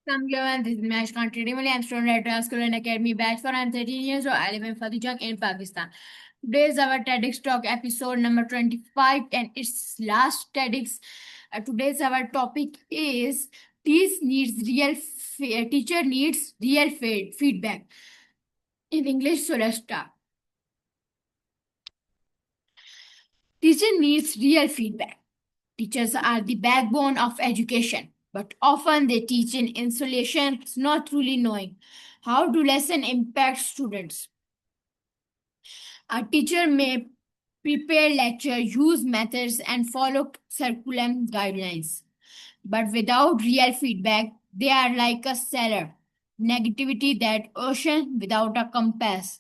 Everyone, this is Mesh Continually. I'm student at Royal School and Academy batch for I'm 13 years old. I live in Fatijak in Pakistan. Today is our TEDx Talk episode number 25 and its last TEDx. Today's our topic is teacher needs real feedback. In English, so let's start. Teacher needs real feedback. Teachers are the backbone of education, but often they teach in isolation, not truly knowing how to lesson impact students. A teacher may prepare lecture, use methods, and follow curriculum guidelines. But without real feedback, they are like a sailor. Negativity that ocean without a compass.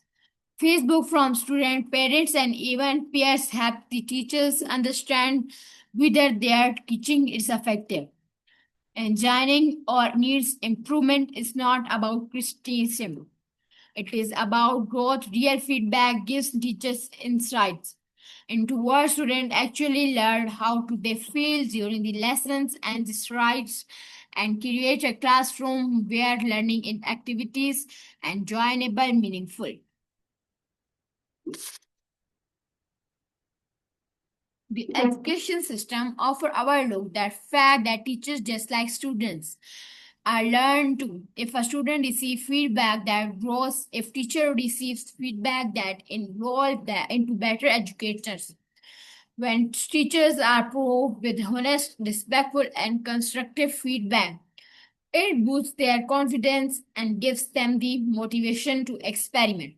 Facebook from student, parents, and even peers help the teachers understand whether their teaching is effective. Engineering or needs improvement is not about criticism. It is about growth. Real feedback gives teachers insights into what students actually learn, how to they feel during the lessons and the strides, and create a classroom where learning in activities enjoyable, meaningful. The education system offer overlook that fact that teachers just like students are learned to. If a student receives feedback that grows, if teacher receives feedback that involve that into better educators. When teachers are proved with honest, respectful, and constructive feedback, it boosts their confidence and gives them the motivation to experiment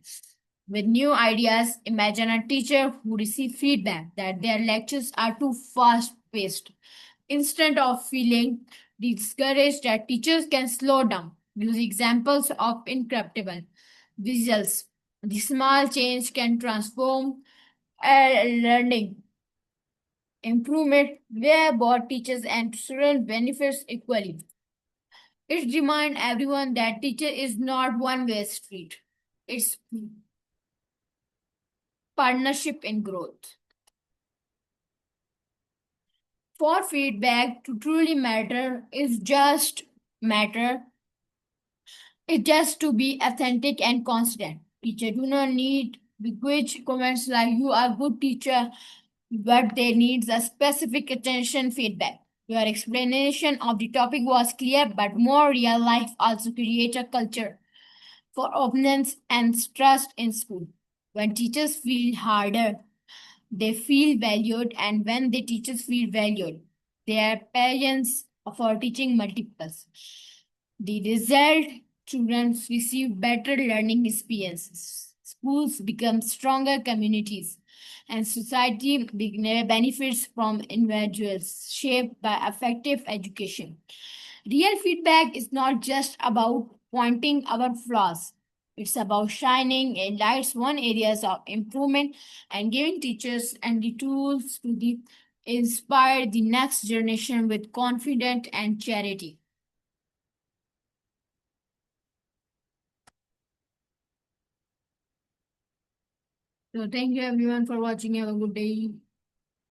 with new ideas. Imagine a teacher who receives feedback that their lectures are too fast paced. Instead of feeling discouraged, that teachers can slow down. Use examples of incredible visuals. The small change can transform learning improvement where both teachers and students benefits equally. It reminds everyone that teacher is not one-way street. It's partnership in growth. For feedback to truly matter, it just to be authentic and constant. Teacher do not need big comments like you are good teacher, but they needs a specific attention feedback. Your explanation of the topic was clear, but more real life also create a culture for openness and trust in school. When teachers feel harder, they feel valued, and when the teachers feel valued, their parents for teaching multiples. The result, students receive better learning experiences. Schools become stronger communities, and society benefits from individuals shaped by effective education. Real feedback is not just about pointing our flaws. It's about shining a lights on areas of improvement and giving teachers and the tools to inspire the next generation with confidence and charity. So thank you everyone for watching. Have a good day.